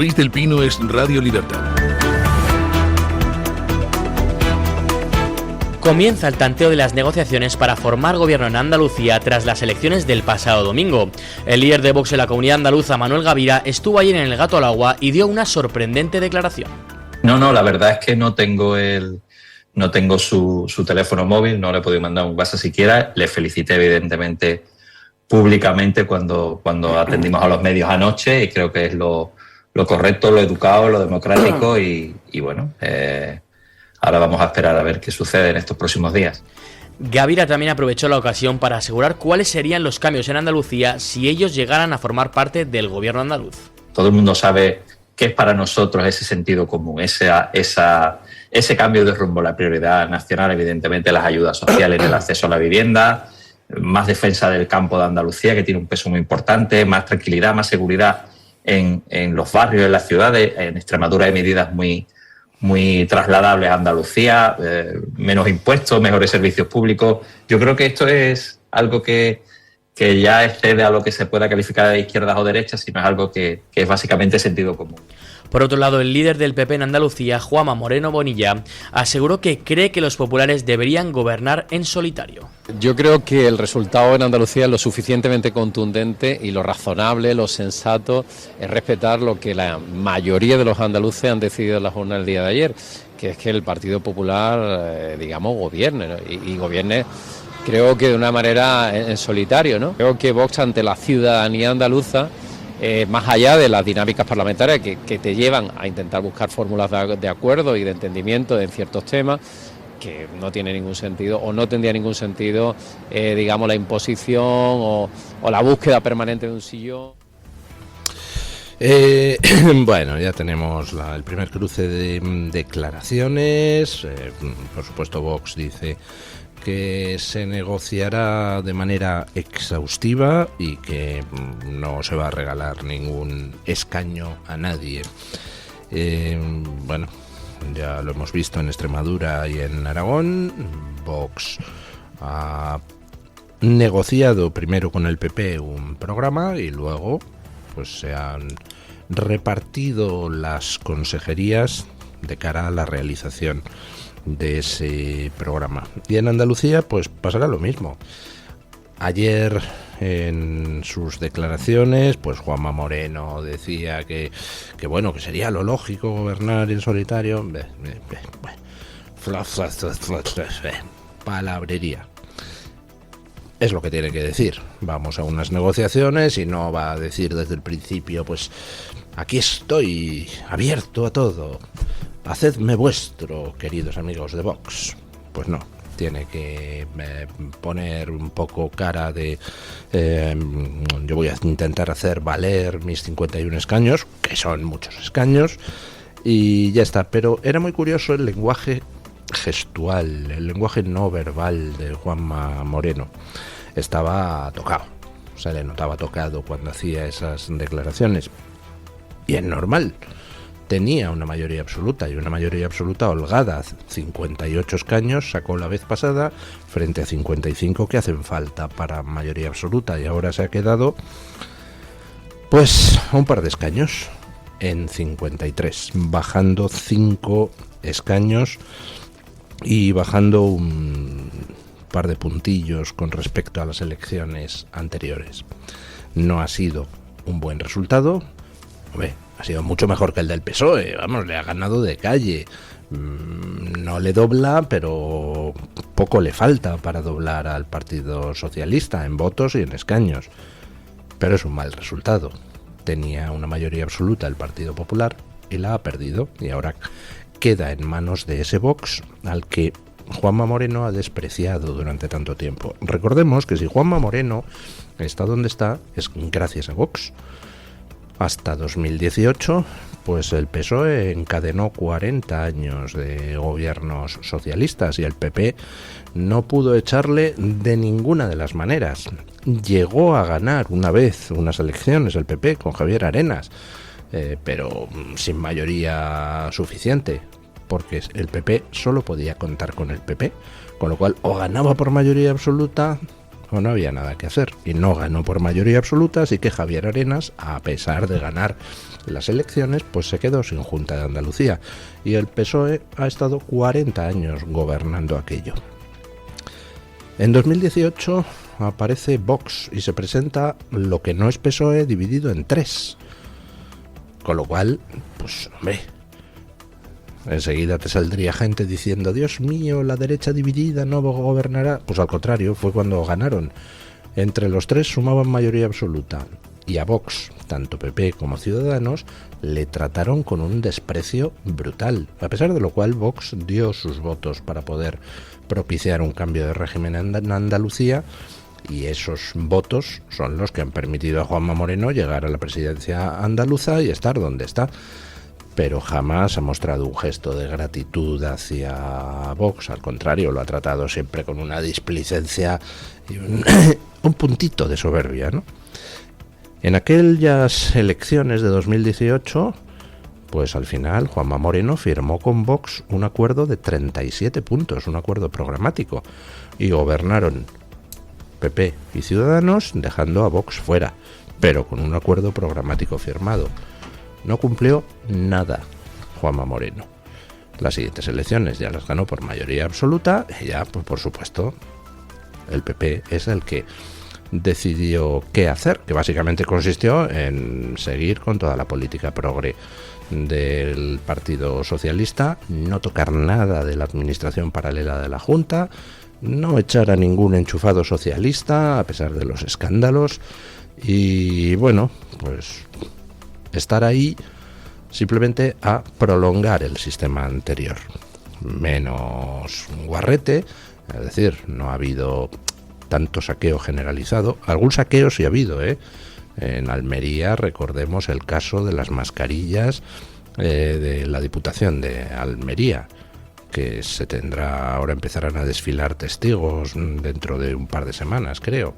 Luis del Pino es Radio Libertad. Comienza el tanteo de las negociaciones para formar gobierno en Andalucía tras las elecciones del pasado domingo. El líder de Vox en la comunidad andaluza, Manuel Gavira, estuvo ayer en el Gato al Agua y dio una sorprendente declaración. No, la verdad es que no tengo su teléfono móvil, no le he podido mandar un WhatsApp siquiera. Le felicité evidentemente públicamente cuando atendimos a los medios anoche, y creo que es lo correcto, lo educado, lo democrático y bueno, ahora vamos a esperar a ver qué sucede en estos próximos días. Gavira también aprovechó la ocasión para asegurar cuáles serían los cambios en Andalucía si ellos llegaran a formar parte del gobierno andaluz. Todo el mundo sabe qué es para nosotros ese sentido común, ese cambio de rumbo. La prioridad nacional, evidentemente, las ayudas sociales, el acceso a la vivienda, más defensa del campo de Andalucía, que tiene un peso muy importante, más tranquilidad, más seguridad en los barrios, en las ciudades. En Extremadura hay medidas muy trasladables a Andalucía, menos impuestos, mejores servicios públicos. Yo creo que esto es algo que ya excede a lo que se pueda calificar de izquierdas o derechas, sino es algo que es básicamente sentido común. Por otro lado, el líder del PP en Andalucía, Juanma Moreno Bonilla, aseguró que cree que los populares deberían gobernar en solitario. Yo creo que el resultado en Andalucía es lo suficientemente contundente, y lo razonable, lo sensato, es respetar lo que la mayoría de los andaluces han decidido en la jornada del día de ayer, que es que el Partido Popular, gobierne, ¿no? y gobierne, creo que de una manera en solitario, ¿no? Creo que Vox, ante la ciudadanía andaluza, más allá de las dinámicas parlamentarias que te llevan a intentar buscar fórmulas de acuerdo y de entendimiento en ciertos temas, que no tiene ningún sentido, o no tendría ningún sentido, la imposición o la búsqueda permanente de un sillón. Bueno, ya tenemos el primer cruce de declaraciones. Por supuesto, Vox dice que se negociará de manera exhaustiva y que no se va a regalar ningún escaño a nadie. Bueno, ya lo hemos visto en Extremadura y en Aragón. Vox ha negociado primero con el PP un programa y luego pues se han repartido las consejerías de cara a la realización de ese programa. Y en Andalucía pues pasará lo mismo. Ayer, en sus declaraciones, pues Juanma Moreno decía que bueno, que sería lo lógico gobernar en solitario. Palabrería. Es lo que tiene que decir. Vamos a unas negociaciones y no va a decir desde el principio, pues aquí estoy abierto a todo. Hacedme vuestro, queridos amigos de Vox. Pues no, tiene que poner un poco cara de yo voy a intentar hacer valer mis 51 escaños, que son muchos escaños, y ya está. Pero era muy curioso el lenguaje gestual, el lenguaje no verbal de Juanma Moreno. Estaba tocado, se le notaba tocado cuando hacía esas declaraciones, y es normal. Tenía una mayoría absoluta, y una mayoría absoluta holgada. 58 escaños sacó la vez pasada frente a 55 que hacen falta para mayoría absoluta, y ahora se ha quedado pues a un par de escaños en 53, bajando 5 escaños y bajando un par de puntillos con respecto a las elecciones anteriores. No ha sido un buen resultado. Hombre, ha sido mucho mejor que el del PSOE, vamos, le ha ganado de calle. No le dobla, pero poco le falta para doblar al Partido Socialista en votos y en escaños. Pero es un mal resultado. Tenía una mayoría absoluta el Partido Popular y la ha perdido, y ahora queda en manos de ese Vox al que Juanma Moreno ha despreciado durante tanto tiempo. Recordemos que si Juanma Moreno está donde está, es gracias a Vox. Hasta 2018, pues el PSOE encadenó 40 años de gobiernos socialistas y el PP no pudo echarle de ninguna de las maneras. Llegó a ganar una vez unas elecciones el PP con Javier Arenas, pero sin mayoría suficiente, porque el PP solo podía contar con el PP, con lo cual o ganaba por mayoría absoluta o no había nada que hacer, y no ganó por mayoría absoluta, así que Javier Arenas, a pesar de ganar las elecciones, pues se quedó sin Junta de Andalucía, y el PSOE ha estado 40 años gobernando aquello. En 2018 aparece Vox y se presenta lo que no es PSOE dividido en 3, con lo cual, pues hombre, enseguida te saldría gente diciendo: Dios mío, la derecha dividida no gobernará. Pues al contrario, fue cuando ganaron. Entre los 3 sumaban mayoría absoluta, y a Vox, tanto PP como Ciudadanos, le trataron con un desprecio brutal, a pesar de lo cual Vox dio sus votos para poder propiciar un cambio de régimen en Andalucía, y esos votos son los que han permitido a Juanma Moreno llegar a la presidencia andaluza y estar donde está. Pero jamás ha mostrado un gesto de gratitud hacia Vox, al contrario, lo ha tratado siempre con una displicencia y un puntito de soberbia, ¿no? En aquellas elecciones de 2018, pues al final Juanma Moreno firmó con Vox un acuerdo de 37 puntos, un acuerdo programático, y gobernaron PP y Ciudadanos dejando a Vox fuera, pero con un acuerdo programático firmado. No cumplió nada Juanma Moreno. Las siguientes elecciones ya las ganó por mayoría absoluta, y ya, pues por supuesto, el PP es el que decidió qué hacer, que básicamente consistió en seguir con toda la política progre del Partido Socialista, no tocar nada de la administración paralela de la Junta, no echar a ningún enchufado socialista a pesar de los escándalos, y bueno, pues estar ahí simplemente a prolongar el sistema anterior. Menos guarrete, es decir, no ha habido tanto saqueo generalizado. Algún saqueo sí ha habido, ¿eh? En Almería recordemos el caso de las mascarillas de la Diputación de Almería, que se tendrá, ahora empezarán a desfilar testigos dentro de un par de semanas, creo.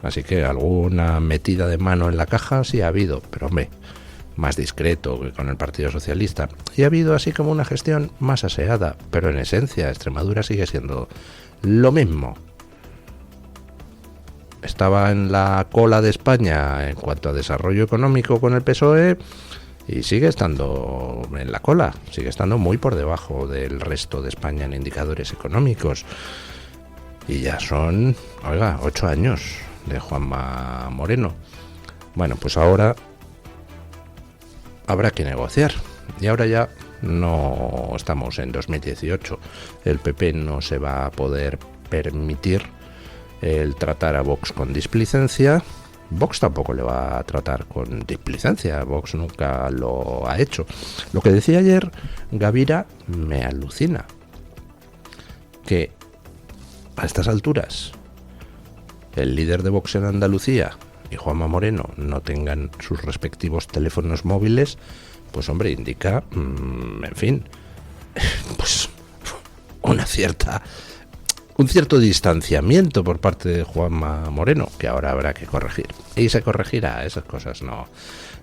Así que alguna metida de mano en la caja sí ha habido, pero hombre, más discreto que con el Partido Socialista. Y ha habido así como una gestión más aseada, pero en esencia Extremadura sigue siendo lo mismo. Estaba en la cola de España en cuanto a desarrollo económico con el PSOE y sigue estando en la cola, sigue estando muy por debajo del resto de España en indicadores económicos. Y ya son, 8 años de Juanma Moreno. Bueno, pues ahora habrá que negociar. Y ahora ya no estamos en 2018. El PP no se va a poder permitir el tratar a Vox con displicencia. Vox tampoco le va a tratar con displicencia. Vox nunca lo ha hecho. Lo que decía ayer Gavira me alucina. Que a estas alturas el líder de Vox en Andalucía y Juanma Moreno no tengan sus respectivos teléfonos móviles, pues hombre, indica, en fin, pues un cierto distanciamiento por parte de Juanma Moreno, que ahora habrá que corregir. Y se corregirá, esas cosas no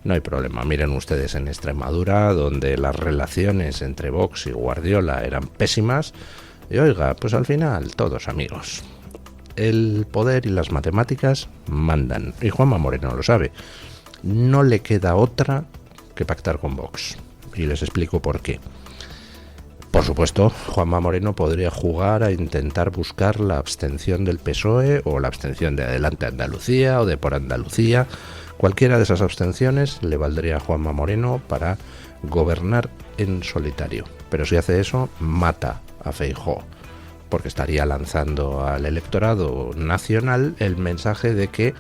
hay problema. Miren ustedes en Extremadura, donde las relaciones entre Vox y Guardiola eran pésimas, y oiga, pues al final todos amigos. El poder y las matemáticas mandan, y Juanma Moreno lo sabe. No le queda otra que pactar con Vox, y les explico por qué. Por supuesto, Juanma Moreno podría jugar a intentar buscar la abstención del PSOE o la abstención de Adelante Andalucía o de Por Andalucía. Cualquiera de esas abstenciones le valdría a Juanma Moreno para gobernar en solitario. Pero si hace eso, mata a Feijóo, porque estaría lanzando al electorado nacional el mensaje de que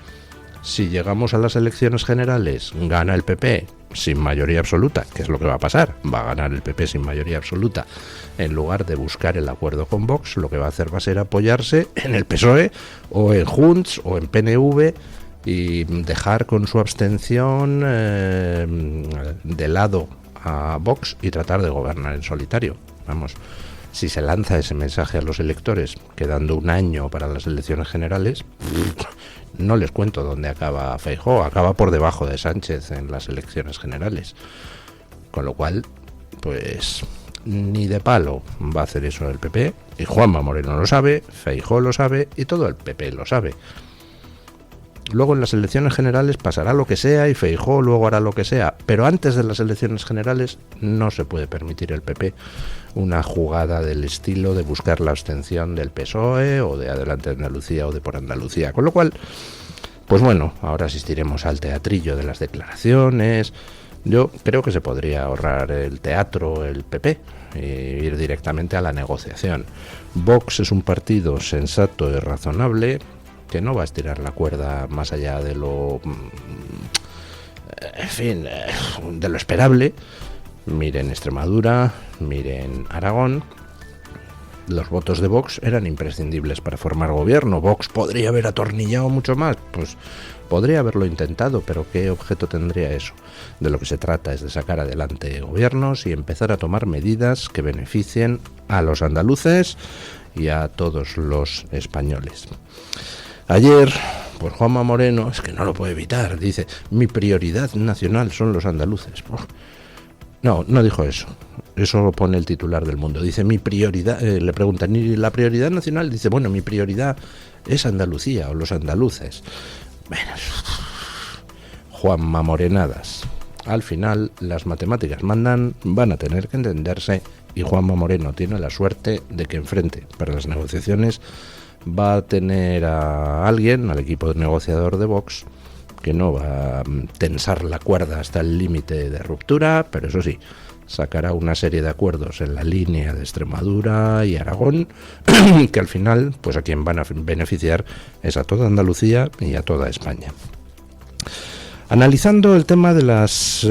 si llegamos a las elecciones generales, gana el PP sin mayoría absoluta, que es lo que va a pasar, va a ganar el PP sin mayoría absoluta, en lugar de buscar el acuerdo con Vox, lo que va a hacer va a ser apoyarse en el PSOE o en Junts o en PNV y dejar con su abstención de lado a Vox y tratar de gobernar en solitario. Vamos, si se lanza ese mensaje a los electores, quedando un año para las elecciones generales, no les cuento dónde acaba Feijóo, acaba por debajo de Sánchez en las elecciones generales. Con lo cual, pues ni de palo va a hacer eso el PP, Y Juanma Moreno lo sabe, Feijóo lo sabe y todo el PP lo sabe. Luego en las elecciones generales pasará lo que sea y Feijóo luego hará lo que sea, pero antes de las elecciones generales no se puede permitir el PP una jugada del estilo de buscar la abstención del PSOE o de Adelante Andalucía o de Por Andalucía, con lo cual, pues bueno, ahora asistiremos al teatrillo de las declaraciones. Yo creo que se podría ahorrar el teatro el PP e ir directamente a la negociación. Vox es un partido sensato y razonable que no va a estirar la cuerda más allá de lo, en fin, de lo esperable. Miren Extremadura, miren Aragón. Los votos de Vox eran imprescindibles para formar gobierno. Vox podría haber atornillado mucho más, pues podría haberlo intentado, pero ¿qué objeto tendría eso? De lo que se trata es de sacar adelante gobiernos y empezar a tomar medidas que beneficien a los andaluces y a todos los españoles. Ayer, pues Juanma Moreno, es que no lo puede evitar, dice, mi prioridad nacional son los andaluces. No, no dijo eso. Eso lo pone el titular del Mundo. Dice, mi prioridad, le preguntan, ¿y la prioridad nacional? Dice, bueno, mi prioridad es Andalucía o los andaluces. Bueno, Juanma Morenadas. Al final, las matemáticas mandan, van a tener que entenderse y Juanma Moreno tiene la suerte de que enfrente para las negociaciones va a tener a alguien, al equipo negociador de Vox, que no va a tensar la cuerda hasta el límite de ruptura, pero eso sí, sacará una serie de acuerdos en la línea de Extremadura y Aragón, que al final, pues a quien van a beneficiar es a toda Andalucía y a toda España. Analizando el tema de las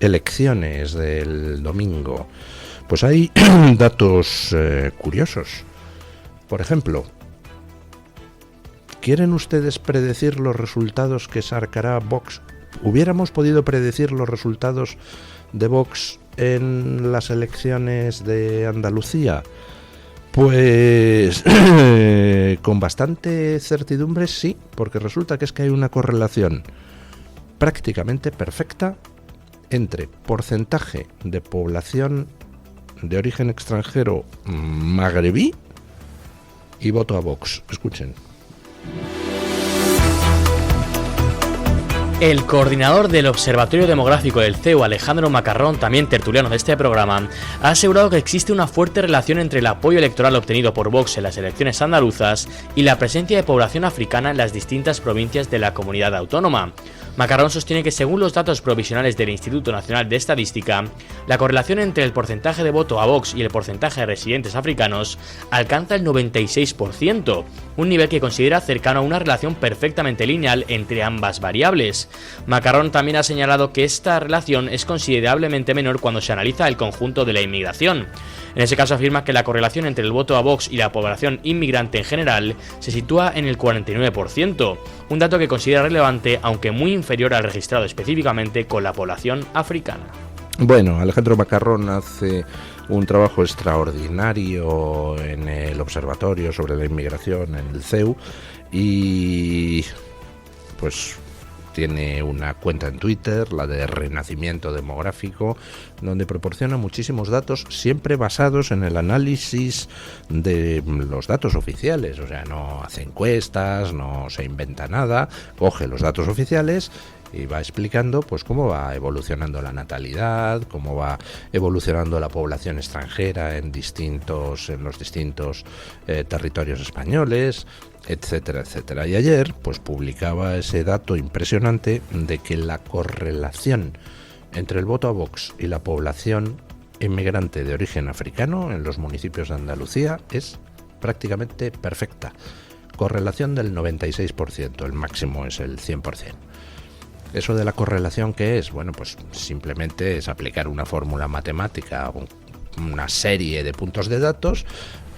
elecciones del domingo, pues hay datos curiosos. Por ejemplo, ¿quieren ustedes predecir los resultados que sacará Vox? ¿Hubiéramos podido predecir los resultados de Vox en las elecciones de Andalucía? Pues con bastante certidumbre sí, porque resulta que es que hay una correlación prácticamente perfecta entre porcentaje de población de origen extranjero magrebí y voto a Vox. Escuchen. El coordinador del Observatorio Demográfico del CEU, Alejandro Macarrón, también tertuliano de este programa, ha asegurado que existe una fuerte relación entre el apoyo electoral obtenido por Vox en las elecciones andaluzas y la presencia de población africana en las distintas provincias de la comunidad autónoma. Macarrón sostiene que según los datos provisionales del Instituto Nacional de Estadística, la correlación entre el porcentaje de voto a Vox y el porcentaje de residentes africanos alcanza el 96%, un nivel que considera cercano a una relación perfectamente lineal entre ambas variables. Macarrón también ha señalado que esta relación es considerablemente menor cuando se analiza el conjunto de la inmigración. En ese caso afirma que la correlación entre el voto a Vox y la población inmigrante en general se sitúa en el 49%, un dato que considera relevante aunque muy inferior al registrado específicamente con la población africana. Bueno, Alejandro Macarrón hace un trabajo extraordinario en el Observatorio sobre la Inmigración en el CEU y pues tiene una cuenta en Twitter, la de Renacimiento Demográfico, donde proporciona muchísimos datos, siempre basados en el análisis de los datos oficiales. O sea, no hace encuestas, no se inventa nada, coge los datos oficiales y va explicando pues cómo va evolucionando la natalidad, cómo va evolucionando la población extranjera en los distintos territorios españoles, etcétera, etcétera. Y ayer pues publicaba ese dato impresionante de que la correlación entre el voto a Vox y la población inmigrante de origen africano en los municipios de Andalucía es prácticamente perfecta. Correlación del 96%, el máximo es el 100%. ¿Eso de la correlación qué es? Bueno, pues simplemente es aplicar una fórmula matemática, una serie de puntos de datos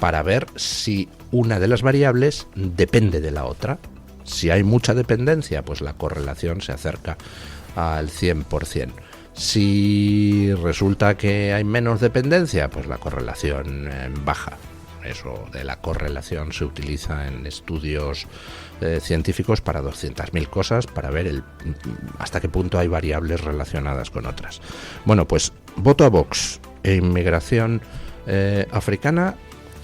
para ver si una de las variables depende de la otra. Si hay mucha dependencia, pues la correlación se acerca al 100%. Si resulta que hay menos dependencia, pues la correlación baja. Eso de la correlación se utiliza en estudios científicos para 200.000 cosas, para ver hasta qué punto hay variables relacionadas con otras. Bueno, pues voto a Vox e inmigración africana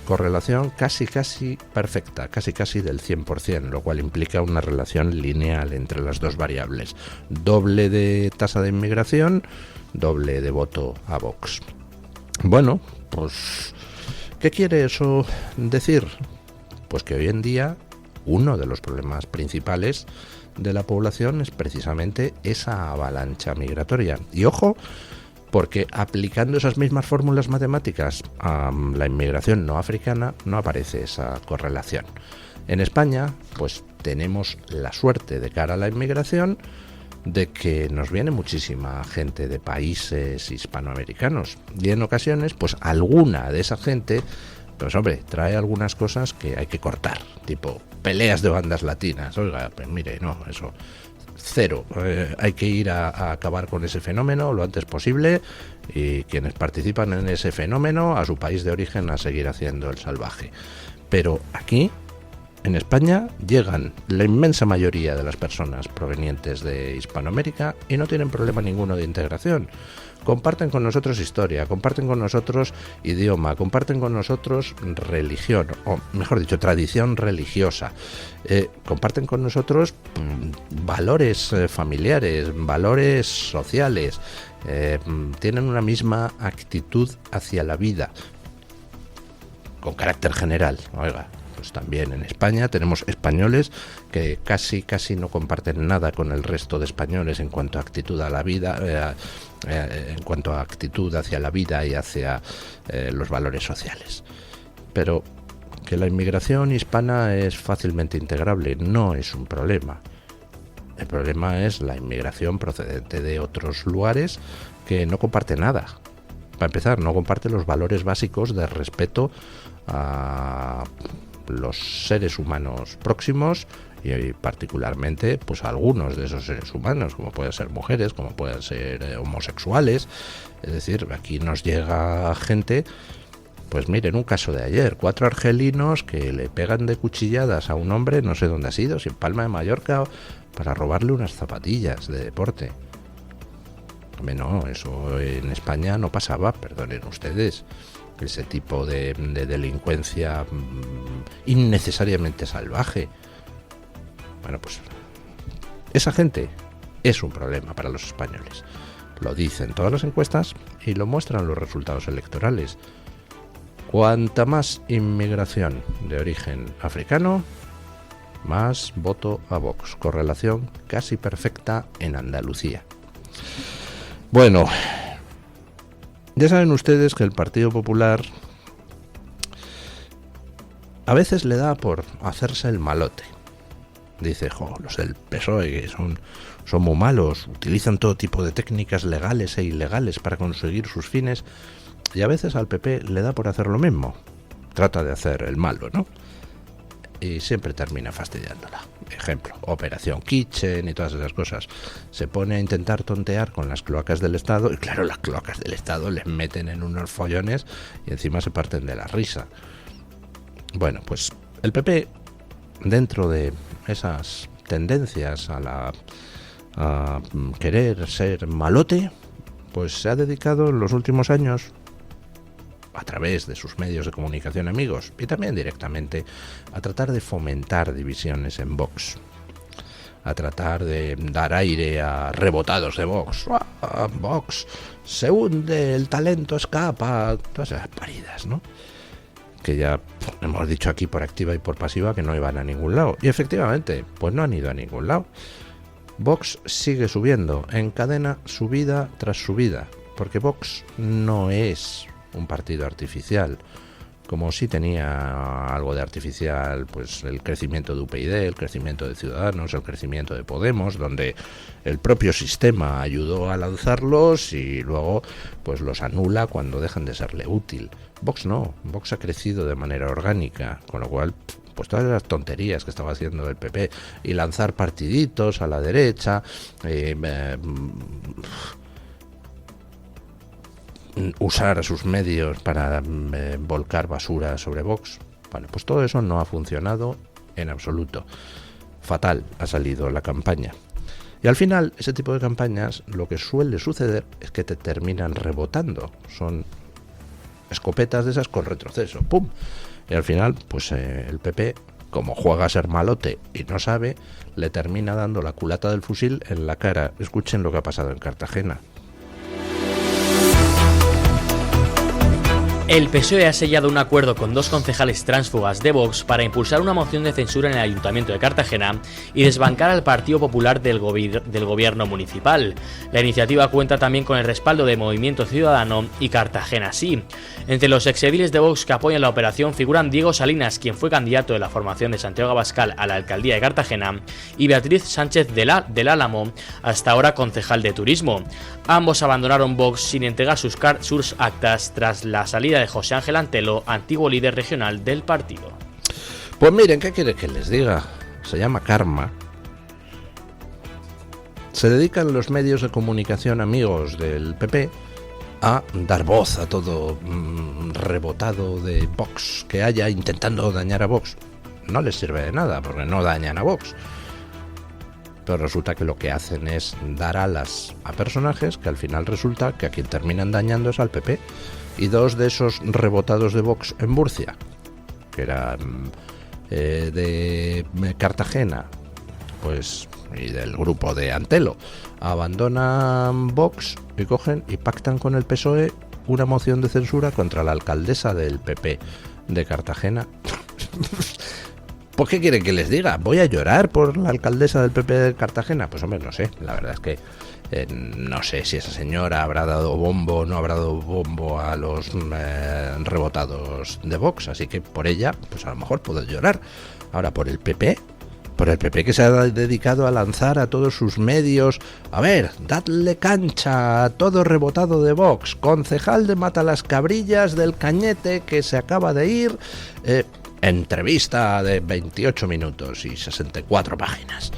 correlación casi perfecta, casi del 100%, lo cual implica una relación lineal entre las dos variables. Doble de tasa de inmigración, doble de voto a Vox. Bueno, pues, ¿qué quiere eso decir? Pues que hoy en día uno de los problemas principales de la población es precisamente esa avalancha migratoria. Y ojo, porque aplicando esas mismas fórmulas matemáticas a la inmigración no africana no aparece esa correlación. En España, pues tenemos la suerte de cara a la inmigración de que nos viene muchísima gente de países hispanoamericanos y en ocasiones, pues alguna de esa gente, pues hombre, trae algunas cosas que hay que cortar, tipo peleas de bandas latinas. Oiga, pues mire, no, eso cero, hay que ir a acabar con ese fenómeno lo antes posible y quienes participan en ese fenómeno a su país de origen a seguir haciendo el salvaje. Pero aquí, en España, llegan la inmensa mayoría de las personas provenientes de Hispanoamérica y no tienen problema ninguno de integración. Comparten con nosotros historia, comparten con nosotros idioma, comparten con nosotros religión, o mejor dicho, tradición religiosa. Comparten con nosotros valores familiares, valores sociales. Tienen una misma actitud hacia la vida, con carácter general. Oiga, pues también en España tenemos españoles que casi no comparten nada con el resto de españoles en cuanto a actitud a la vida, en cuanto a actitud hacia la vida y hacia los valores sociales. Pero que la inmigración hispana es fácilmente integrable no es un problema. El problema es la inmigración procedente de otros lugares que no comparte nada. Para empezar, no comparte los valores básicos de respeto a los seres humanos próximos y particularmente pues algunos de esos seres humanos, como pueden ser mujeres, como pueden ser homosexuales. Es decir, aquí nos llega gente, pues miren, un caso de ayer, 4 argelinos que le pegan de cuchilladas a un hombre, no sé dónde ha sido, si en Palma de Mallorca, para robarle unas zapatillas de deporte. No, eso en España no pasaba, perdonen ustedes. Ese tipo de delincuencia innecesariamente salvaje. Bueno, pues esa gente es un problema para los españoles. Lo dicen todas las encuestas y lo muestran los resultados electorales. Cuanta más inmigración de origen africano, más voto a Vox. Correlación casi perfecta en Andalucía. Bueno, ya saben ustedes que el Partido Popular a veces le da por hacerse el malote. Dice, los del PSOE que son muy malos, utilizan todo tipo de técnicas legales e ilegales para conseguir sus fines, y a veces al PP le da por hacer lo mismo. Trata de hacer el malo, ¿no? Y siempre termina fastidiándola. Ejemplo, Operación Kitchen y todas esas cosas. Se pone a intentar tontear con las cloacas del Estado y claro, las cloacas del Estado les meten en unos follones y encima se parten de la risa. Bueno, pues el PP, dentro de esas tendencias a querer ser malote, pues se ha dedicado en los últimos años, a través de sus medios de comunicación amigos y también directamente, a tratar de fomentar divisiones en Vox, a tratar de dar aire a rebotados de Vox. Vox se hunde, el talento escapa, todas esas paridas, ¿no? Que ya hemos dicho aquí por activa y por pasiva que no iban a ningún lado. Y efectivamente, pues no han ido a ningún lado. Vox sigue subiendo, encadena subida tras subida, porque Vox no es un partido artificial, como sí tenía algo de artificial pues el crecimiento de UPyD, el crecimiento de Ciudadanos, el crecimiento de Podemos, donde el propio sistema ayudó a lanzarlos y luego pues los anula cuando dejan de serle útil. Vox no, Vox ha crecido de manera orgánica, con lo cual pues todas las tonterías que estaba haciendo el PP y lanzar partiditos a la derecha, usar a sus medios para volcar basura sobre Vox. Bueno, pues todo eso no ha funcionado en absoluto. Fatal ha salido la campaña. Y al final, ese tipo de campañas, lo que suele suceder es que te terminan rebotando. Son escopetas de esas con retroceso. ¡Pum! Y al final, pues el PP, como juega a ser malote y no sabe, le termina dando la culata del fusil en la cara. Escuchen lo que ha pasado en Cartagena. El PSOE ha sellado un acuerdo con 2 concejales tránsfugas de Vox para impulsar una moción de censura en el Ayuntamiento de Cartagena y desbancar al Partido Popular del gobierno municipal. La iniciativa cuenta también con el respaldo de Movimiento Ciudadano y Cartagena Sí. Entre los exediles de Vox que apoyan la operación figuran Diego Salinas, quien fue candidato de la formación de Santiago Abascal a la alcaldía de Cartagena, y Beatriz Sánchez del Álamo, hasta ahora concejal de Turismo. Ambos abandonaron Vox sin entregar sus actas tras la salida de José Ángel Antelo, antiguo líder regional del partido. Pues miren, ¿qué quiere que les diga? Se llama karma. Se dedican los medios de comunicación amigos del PP a dar voz a todo rebotado de Vox que haya intentando dañar a Vox. No les sirve de nada porque no dañan a Vox. Pero resulta que lo que hacen es dar alas a personajes que al final resulta que a quien terminan dañando es al PP. Y 2 de esos rebotados de Vox en Murcia, que eran de Cartagena, pues, y del grupo de Antelo, abandonan Vox y cogen y pactan con el PSOE una moción de censura contra la alcaldesa del PP de Cartagena. ¿Por qué quieren que les diga? ¿Voy a llorar por la alcaldesa del PP de Cartagena? Pues hombre, no sé, la verdad es que no sé si esa señora habrá dado bombo o no habrá dado bombo a los rebotados de Vox, así que por ella, pues a lo mejor puedo llorar. Ahora, por el PP que se ha dedicado a lanzar a todos sus medios, a ver, dadle cancha a todo rebotado de Vox, concejal de Matalascabrillas del Cañete que se acaba de ir, entrevista de 28 minutos y 64 páginas.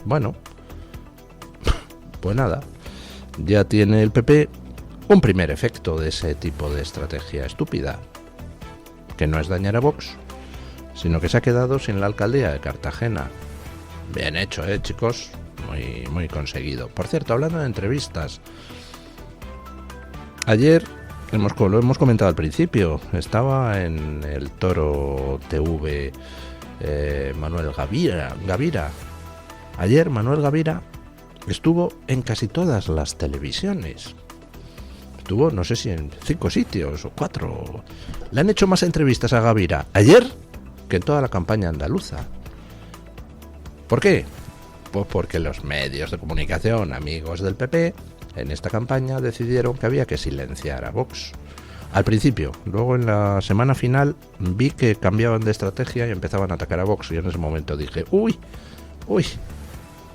Bueno, pues nada, ya tiene el PP un primer efecto de ese tipo de estrategia estúpida, que no es dañar a Vox, sino que se ha quedado sin la alcaldía de Cartagena. Bien hecho, chicos, muy conseguido. Por cierto, hablando de entrevistas, ayer lo hemos comentado al principio, estaba en el Toro TV Manuel Gavira. Ayer Manuel Gavira estuvo en casi todas las televisiones. Estuvo, no sé si en 5 sitios o 4. Le han hecho más entrevistas a Gavira ayer que en toda la campaña andaluza. ¿Por qué? Pues porque los medios de comunicación amigos del PP en esta campaña decidieron que había que silenciar a Vox. Al principio, luego en la semana final vi que cambiaban de estrategia y empezaban a atacar a Vox, y en ese momento dije, uy,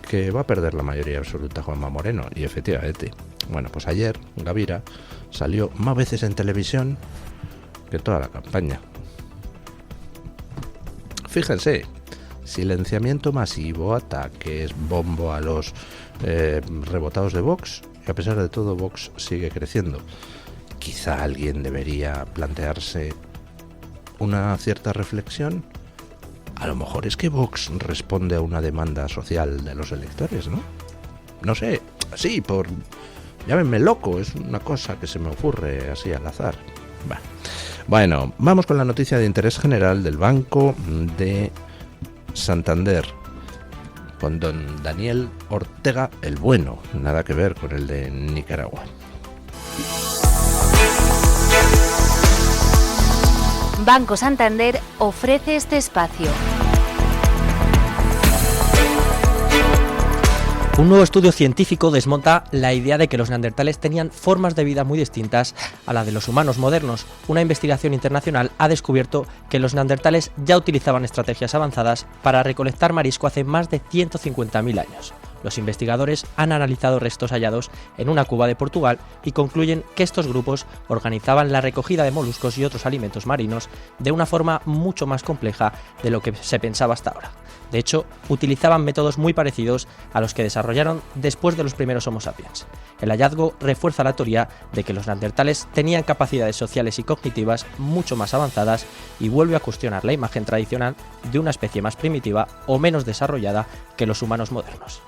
que va a perder la mayoría absoluta Juanma Moreno. Y efectivamente, bueno, pues ayer Gavira salió más veces en televisión que toda la campaña. Fíjense, silenciamiento masivo, ataques, bombo a los rebotados de Vox, y a pesar de todo Vox sigue creciendo. Quizá alguien debería plantearse una cierta reflexión. A lo mejor es que Vox responde a una demanda social de los electores, ¿no? No sé, sí, llámenme loco, es una cosa que se me ocurre así al azar. Bueno, vamos con la noticia de interés general del Banco de Santander, con don Daniel Ortega el Bueno, nada que ver con el de Nicaragua. Banco Santander ofrece este espacio. Un nuevo estudio científico desmonta la idea de que los neandertales tenían formas de vida muy distintas a la de los humanos modernos. Una investigación internacional ha descubierto que los neandertales ya utilizaban estrategias avanzadas para recolectar marisco hace más de 150.000 años. Los investigadores han analizado restos hallados en una cuba de Portugal y concluyen que estos grupos organizaban la recogida de moluscos y otros alimentos marinos de una forma mucho más compleja de lo que se pensaba hasta ahora. De hecho, utilizaban métodos muy parecidos a los que desarrollaron después de los primeros Homo sapiens. El hallazgo refuerza la teoría de que los neandertales tenían capacidades sociales y cognitivas mucho más avanzadas y vuelve a cuestionar la imagen tradicional de una especie más primitiva o menos desarrollada que los humanos modernos.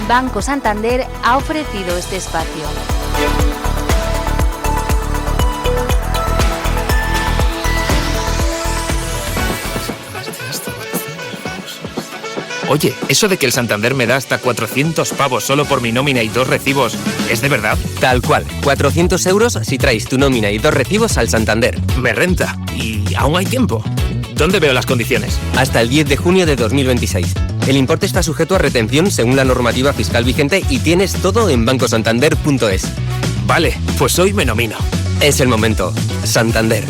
Banco Santander ha ofrecido este espacio. Oye, eso de que el Santander me da hasta 400 pavos solo por mi nómina y 2 recibos, ¿es de verdad? Tal cual, 400 euros si traes tu nómina y 2 recibos al Santander. Me renta. ¿Y aún hay tiempo? ¿Dónde veo las condiciones? Hasta el 10 de junio de 2026. El importe está sujeto a retención según la normativa fiscal vigente y tienes todo en bancosantander.es. Vale, pues hoy me nomino. Es el momento. Santander.